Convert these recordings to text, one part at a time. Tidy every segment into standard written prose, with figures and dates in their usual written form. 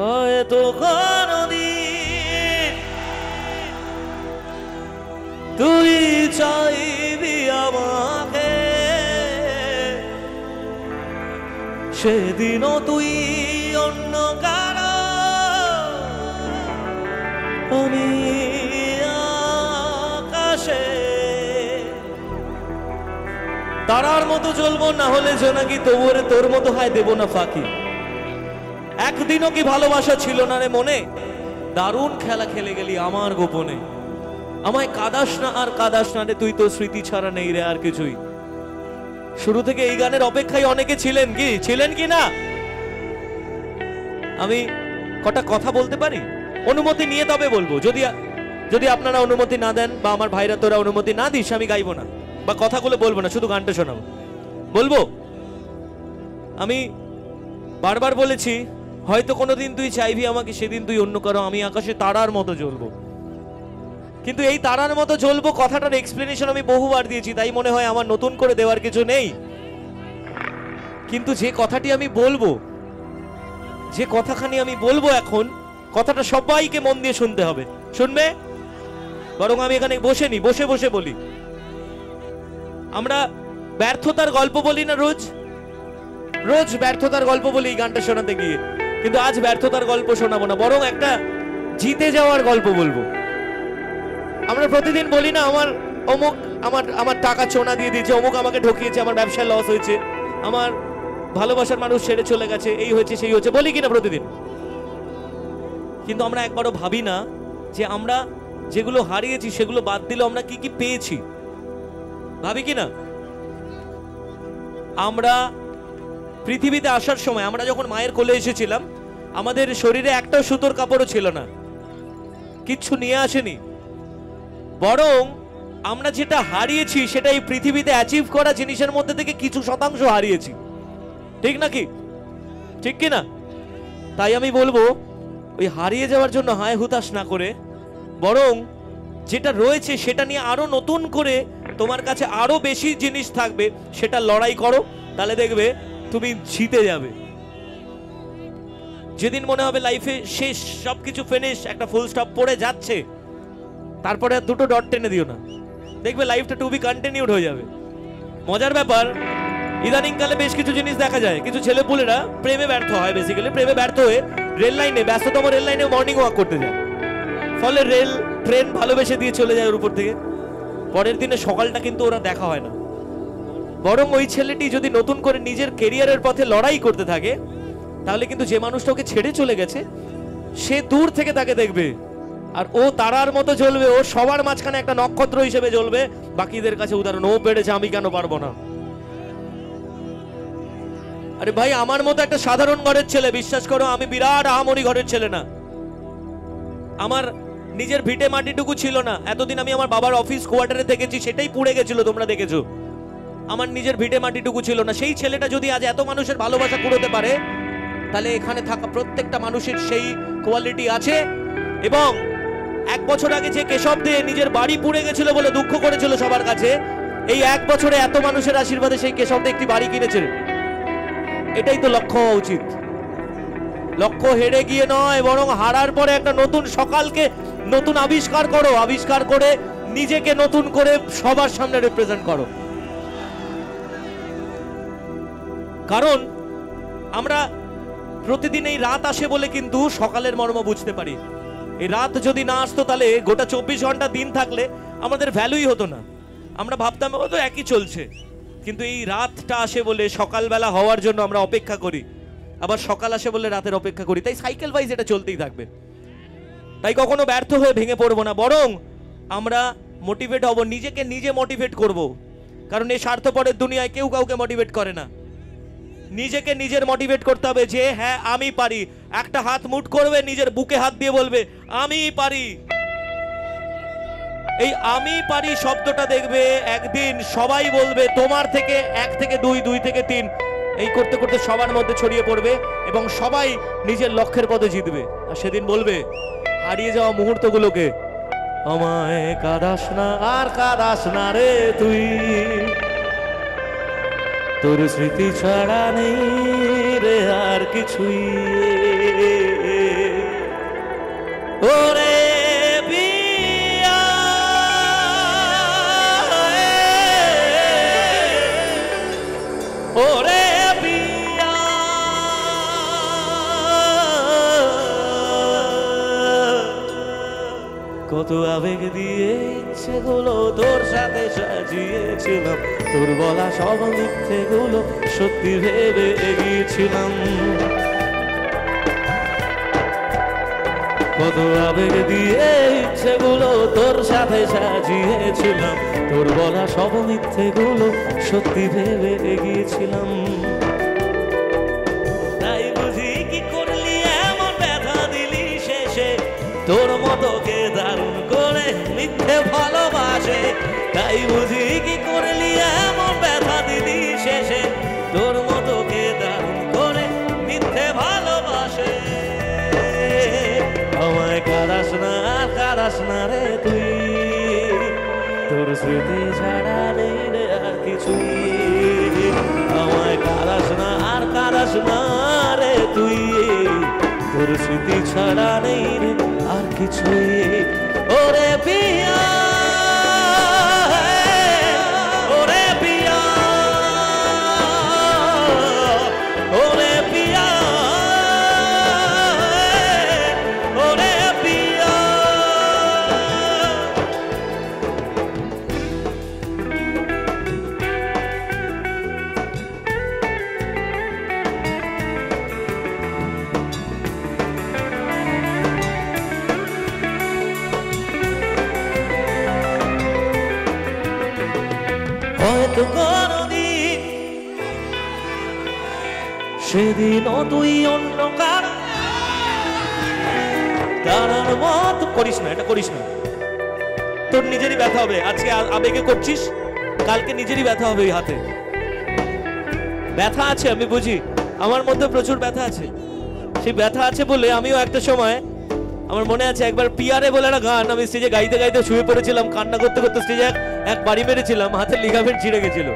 হয়তো কোনদিন তুই চাইবি আমাকে, সেদিনও তুই অন্য কারো, আমি আকাশে তারার মতো জ্বলবো, না হলে জোনাকি তবুরে তোর মতো হয় দেব না ফাঁকি। একদিনও কি ভালোবাসা ছিল না রে মনে, দারুণ খেলা খেলে গেলি আমার গোপনে। আমায় কাদাস না আর কাদাস না রে, তুই তো স্মৃতি ছাড়া নেই রে আর কিছুই। শুরু থেকে এই গানের অপেক্ষায় অনেকে ছিলেন কি না? আমি কটা কথা বলতে পারি? অনুমতি নিয়ে তবে বলবো। যদি আপনারা অনুমতি না দেন বা আমার ভাইরা তোরা অনুমতি না দিস, আমি গাইবো না বা কথাগুলো বলবো না, শুধু গানটা শোনাবো। বলবো, আমি বারবার বলেছি হয়তো কোনোদিন তুই চাইবি আমাকে, সেদিন তুই অন্য কারো, আমি আকাশে তারার মতো জ্বলবো। কিন্তু এই তারার মতো জ্বলবো কথাটার এক্সপ্লেনেশন আমি বহুবার দিয়েছি, তাই মনে হয় আমার নতুন করে দেওয়ার কিছু নেই। কিন্তু যে কথাটি আমি বলবো, যে কথাখানি আমি বলবো এখন, কথাটা সবাইকে মন দিয়ে শুনতে হবে। শুনবে? বরং আমি এখানে বসে বসে বলি। আমরা ব্যর্থতার গল্প বলি না রোজ ব্যর্থতার গল্প বলি এই গানটা শোনাতে গিয়ে, কিন্তু আজ ব্যর্থতার গল্প শোনাবো না, বরং একটা জিতে যাওয়ার গল্প বলবো। আমরা প্রতিদিন বলি না আমার অমুক আমার টাকা চোনা দিয়ে দিয়েছে, অমুক আমাকে ঠকিয়েছে, আমার ব্যবসায় লস হয়েছে, আমার ভালোবাসার মানুষ ছেড়ে চলে গেছে, এই হয়েছে সেই হয়েছে, বলি কিনা প্রতিদিন? কিন্তু আমরা একবারও ভাবি না যে আমরা যেগুলো হারিয়েছি সেগুলো বাদ দিলেও আমরা কি কি পেয়েছি। ভাবি কিনা? আমরা পৃথিবীতে আসার সময়, আমরা যখন মায়ের কোলে এসেছিলাম, আমাদের শরীরে একটা সুতোর কাপড়ও ছিল না, কিচ্ছু নিয়ে আসেনি। বরং আমরা যেটা হারিয়েছি সেটা এই পৃথিবীতে অ্যাচিভ করা জিনিসের মধ্যে থেকে কিছু শতাংশ হারিয়েছি। ঠিক নাকি? ঠিক কিনা? তাই আমি বলবো, ওই হারিয়ে যাওয়ার জন্য হায় হুতাশ না করে, বরং যেটা রয়েছে সেটা নিয়ে আরো নতুন করে তোমার কাছে আরো বেশি জিনিস থাকবে, সেটা লড়াই করো, তাহলে দেখবে তুমি জিতে যাবে। যেদিন মনে হবে লাইফে শেষ, সবকিছু ফিনিশ, একটা ফুল স্টপ পড়ে যাচ্ছে, তারপরে আর দুটো ডট টেনে দিও না, দেখবে লাইফটা টু বি কন্টিনিউড হয়ে যাবে। মজার ব্যাপার, ইদানিং কালে বেশ কিছু জিনিস দেখা যায়, কিছু ছেলেপুলেরা প্রেমে ব্যর্থ হয়, বেসিক্যালি প্রেমে ব্যর্থ হয়ে রেল লাইনে, ব্যস্ততম রেল লাইনে মর্নিং ওয়াক করতে যায়, ফলে ট্রেন ভালোবেসে দিয়ে চলে যায় ওর উপর থেকে। পরের দিনে সকালটা কিন্তু ওরা দেখা হয় না। বরং ওই ছেলেটি যদি নতুন করে নিজের কেরিয়ারের পথে লড়াই করতে থাকে, তাহলে কিন্তু যে মানুষটা ওকে ছেড়ে চলে গেছে সে দূর থেকে তাকে দেখবে, আর ও তারার মতো জ্বলবে, ও সবার মাঝখানে একটা নক্ষত্র হিসেবে জ্বলবে, বাকিদের কাছে উদাহরণ ও পেরেছে, আমি কেন পারবো না। আরে ভাই, আমার মতো একটা সাধারণ ঘরের ছেলে, বিশ্বাস করো আমি বিরাট আহামরি ঘরের ছেলে না, আমার নিজের ভিটে মাটিটুকু ছিল না। এতদিন আমি আমার বাবার অফিস কোয়ার্টারে থেকেছি, সেটাই পুড়ে গেছিল, তোমরা দেখেছো। আমার নিজের ভিটে মাটিটুকু ছিল না। সেই ছেলেটা যদি আজ এত মানুষের ভালোবাসা কুড়োতে পারে, তাহলে এখানে থাকা প্রত্যেকটা মানুষের সেই কোয়ালিটি আছে। এবং 1 বছর আগে যে কেশব দিয়ে নিজের বাড়ি পুড়ে গেছিল বলে দুঃখ করেছিল সবার কাছে, এই 1 বছরে এত মানুষের আশীর্বাদে সেই কেশব দিয়ে একটি বাড়ি কিনেছে। এটাই তো লক্ষ্য হওয়া উচিত। লক্ষ্য হেরে গিয়ে নয়, বরং হারার পরে একটা নতুন সকালকে নতুন আবিষ্কার করো, আবিষ্কার করে নিজেকে নতুন করে সবার সামনে রিপ্রেজেন্ট করো। কারণ আমরা প্রতিদিন এই রাত আসে বলে কিন্তু সকালের মর্ম বুঝতে পারি। এই রাত যদি না আসতো, তাহলে গোটা 24 ঘন্টা দিন থাকলে আমাদের ভ্যালুই হতো না। আমরা ভাবতাম ও তো একই চলছে, কিন্তু এই রাতটা আসে বলে সকালবেলা হওয়ার জন্য আমরা অপেক্ষা করি, আবার সকাল আসে বলে রাতের অপেক্ষা করি। তাই সাইকেল ওয়াইজ এটা চলতেই থাকবে। তাই কখনো ব্যর্থ হয়ে ভেঙে পড়বো না, বরং আমরা মোটিভেট হব, নিজেকে নিজে মোটিভেট করব। কারণ এই স্বার্থপরের দুনিয়ায় কেউ কাউকে মোটিভেট করে না। নিজেকে নিজের মোটিভেট করতে হবে যে হ্যাঁ আমি পারি। একটা হাত মুঠ করবে, নিজের বুকে হাত দিয়ে বলবে আমি পারি। এই আমি পারি শব্দটা দেখবে একদিন সবাই বলবে তোমার থেকে 1 থেকে 2, 2 থেকে 3, এই করতে করতে সবার মধ্যে ছড়িয়ে পড়বে এবং সবাই নিজের লক্ষ্যের পথে জিতবে। আর সেদিন বলবে হারিয়ে যাওয়া মুহূর্তগুলোকে, আমায় কাঁদাস না আর কাঁদাস না রে তুই, তোর স্মৃতি ছাড়া নেই রে আর কিছুই। কত আবেগ দিয়ে ইচ্ছেগুলো তোর সাথে সাজিয়েছিলাম, তোর বলা সব মিথ্যেগুলো সত্যি ভেবে এগিয়েছিলাম। কত আবেগ দিয়ে ইচ্ছেগুলো তোর সাথে সাজিয়েছিলাম, তোর বলা সব মিথ্যেগুলো সত্যি ভেবে এগিয়েছিলাম। তাই বুঝি কি করলি এমন ব্যথা দিলি শেষে, তোর মতো কে দারুণ করে মিথ্যে ভালোবাসে। তাই বুঝি কি করলি এমন ব্যথা দিলি শেষে, তোর মতো কে দারুণ করে মিথ্যে ভালোবাসে। আমায় কাঁদাস না রে তুই, তোর স্মৃতি ছাড়া নেই রে আর কিছুই। আমায় কাঁদাস না রে তুই, তোর স্মৃতি ছাড়া নেই রে আর কিছুই। ওরে পিয়া, ওরে পিয়া, ওরে পিয়া, ওরে পিয়া। হয়তো কোনদিন সেদিনও তুই অন্য কারো তারার মত করিস না, এটা করিস না। তোর নিজেরই ব্যথা হবে। আজকে আবেগে করছিস, কালকে নিজেরই ব্যথা হবে। ওই হাতে ব্যথা আছে, আমি বুঝি, আমার মধ্যে প্রচুর ব্যথা আছে। সেই ব্যথা আছে বলে আমিও একটা সময়, আমার মনে আছে একবার পিয়ারে বলে একটা গান আমি স্টেজে গাইতে গাইতে শুয়ে পড়েছিলাম, কান্না করতে করতে স্টেজে এক বাড়ি মেরেছিলাম, হাতের লিগামেন্ট ছিঁড়ে গেছিল।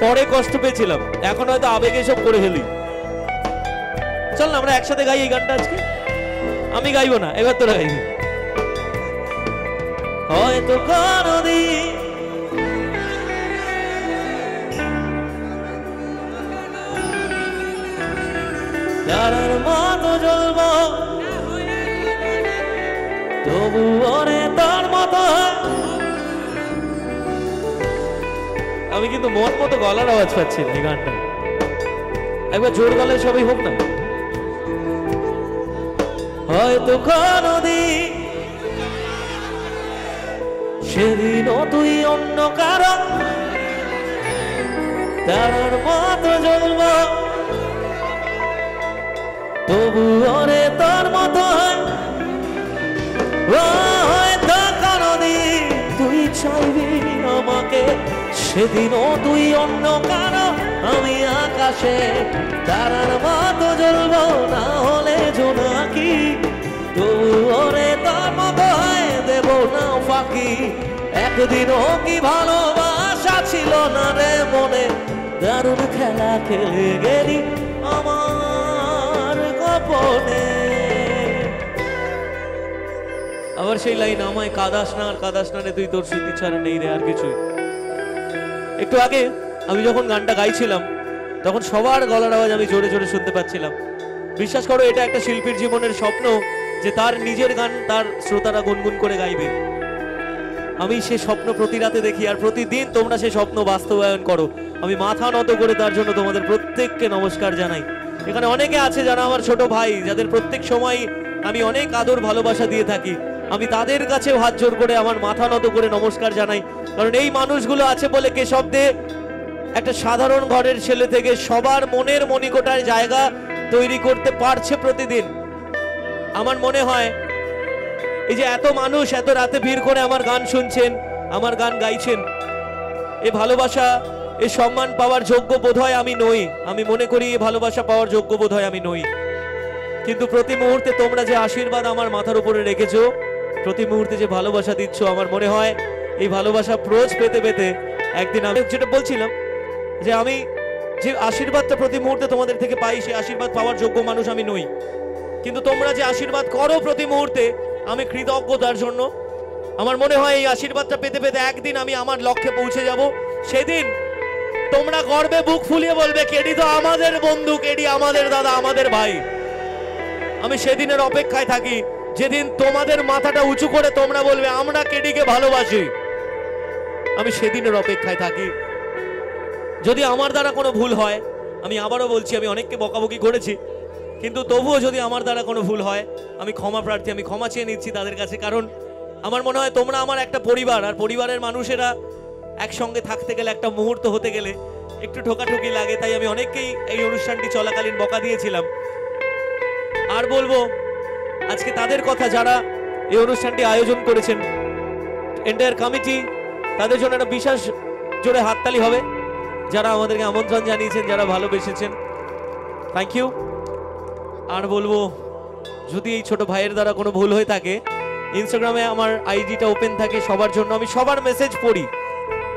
পরে কষ্ট পেয়েছিলাম, এখন হয়তো আবেগে সব করে ফেলি। চল না আমরা একসাথে গাই এই গানটা আজকে। আমি গাইবো না, এবার তোরা গাইবি। হয়তো কোনদিন তারার মতো জ্বলব, তবু ওরে তোর মতো। আমি কিন্তু মন মতো গলার আওয়াজ পাচ্ছি না এই গানটা, একবার জোর গলায় সবাই হোক না। হয়তো কোনদিন সেদিনও তুই অন্য কারো তারার মতো জ্বলব, তবু ওরে তোর মতো। হয়তো কোনদিন তুই চাইবি আমাকে, সেদিনও তুই অন্য কারো, আমি আকাশে তারার মতো জ্বলব, না হলে জোনাকি, তবু ওরে তোর মতো দেব না ফাঁকি। একদিনও কি ভালোবাসা ছিল না রে মনে, দারুণ খেলা খেলে গেলি আমার গোপনে। আবার সেই লাইন, আমায় কাঁদাস না রে তুই, তোর স্মৃতি ছাড়া নেই রে আর কিছুই। একটু আগে আমি যখন গানটা গাইছিলাম তখন সবার গলার আওয়াজ আমি জোরে জোরে শুনতে পাচ্ছিলাম। বিশ্বাস করো, এটা একটা শিল্পীর জীবনের স্বপ্ন যে তার নিজের গান তার শ্রোতারা গুনগুন করে গাইবে। আমি সে স্বপ্ন প্রতি রাতে দেখি, আর প্রতিদিন তোমরা সে স্বপ্ন বাস্তবায়ন করো। আমি মাথা নত করে তার জন্য তোমাদের প্রত্যেককে নমস্কার জানাই। এখানে অনেকে আছে যারা আমার ছোট ভাই, যাদের প্রত্যেক সময় আমি অনেক আদর ভালোবাসা দিয়ে থাকি। আমি তাদের কাছেও হাত জোর করে আমার মাথা নত করে নমস্কার জানাই, কারণ এই মানুষগুলো আছে বলে কেশবদে একটা সাধারণ ঘরের ছেলে থেকে সবার মনের মণিকোটার জায়গা তৈরি করতে পারছে প্রতিদিন। আমার মনে হয় এই যে এত মানুষ এত রাতে ভিড় করে আমার গান শুনছেন, আমার গান গাইছেন, এই ভালোবাসা, এই সম্মান পাওয়ার যোগ্য বোধহয় আমি নই। আমি মনে করি এই ভালোবাসা পাওয়ার যোগ্য বোধহয় আমি নই। কিন্তু প্রতি মুহূর্তে তোমরা যে আশীর্বাদ আমার মাথার উপরে রেখেছো, প্রতি মুহূর্তে যে ভালোবাসা দিচ্ছ, আমার মনে হয় এই ভালোবাসা প্রোজ পেতে পেতে একদিন, আমি যেটা বলছিলাম যে আমি যে আশীর্বাদটা প্রতি মুহূর্তে তোমাদের থেকে পাই, সেই আশীর্বাদ পাওয়ার যোগ্য মানুষ আমি নই। কিন্তু তোমরা যে আশীর্বাদ করো প্রতি মুহূর্তে, আমি কৃতজ্ঞ তার জন্য। আমার মনে হয় এই আশীর্বাদটা পেতে পেতে একদিন আমি আমার লক্ষ্যে পৌঁছে যাব। সেদিন তোমরা গর্বে বুক ফুলিয়ে বলবে, কেডি তো আমাদের বন্ধু, কেডি আমাদের দাদা, আমাদের ভাই। আমি সেদিনের অপেক্ষায় থাকি যেদিন তোমাদের মাথাটা উঁচু করে তোমরা বলবে আমরা কেডিকে ভালোবাসি, আমি সেদিনের অপেক্ষায় থাকি। যদি আমার দ্বারা কোনো ভুল হয়, আমি আবারও বলছি আমি অনেককে বকাবকি করেছি, কিন্তু তবুও যদি আমার দ্বারা কোনো ভুল হয় আমি ক্ষমা প্রার্থী, আমি ক্ষমা চেয়ে নিচ্ছি তাদের কাছে। কারণ আমার মনে হয় তোমরা আমার একটা পরিবার, আর পরিবারের মানুষেরা একসঙ্গে থাকতে গেলে, একটা মুহূর্ত হতে গেলে একটু ঠোকাঠুকি লাগে। তাই আমি অনেককেই এই অনুষ্ঠানটি চলাকালীন বকা দিয়েছিলাম। আর বলবো আজকে তাদের কথা যারা এই অনুষ্ঠানটি আয়োজন করেছেন, এন্টায়ার কমিটি, তাদের জন্য একটা বিশেষ জোরে হাততালি হবে। যারা আমাদেরকে আমন্ত্রণ জানিয়েছেন, যারা ভালোবেসেছেন, থ্যাংক ইউ। আর বলবো যদি এই ছোট ভাইয়ের দ্বারা কোনো ভুল হয়ে থাকে, ইনস্টাগ্রামে আমার আইডিটা ওপেন থাকে সবার জন্য, আমি সবার মেসেজ পড়ি।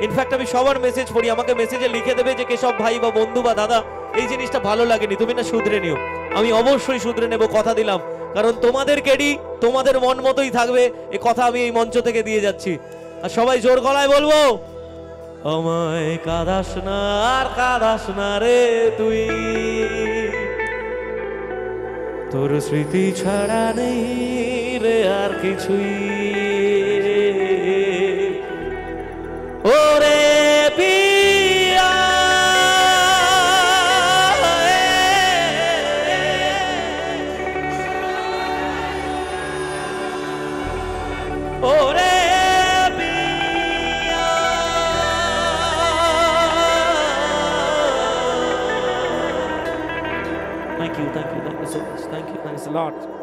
ইনফ্যাক্ট আমি সবার মেসেজ পড়ি। আমাকে মেসেজে লিখে দেবে যে কেশব ভাই বা বন্ধু বা দাদা এই জিনিসটা ভালো লাগেনি, তুমি না শুধরে নিও। আমি অবশ্যই শুধরে নেব, কথা দিলাম। কারণ তোমাদের কেডি তোমাদের মন মতোই থাকবে, এ কথা আমি এই মঞ্চ থেকে দিয়ে যাচ্ছি। আর সবাই জোর গলায় বলবো, আমায় কাঁদাস না আর কাঁদাস না রে তুই, তোর স্মৃতি ছাড়া নেই রে আর কিছুই। ওরে পিয়া ওরে পিয়া, thank you so much, thank you so lot.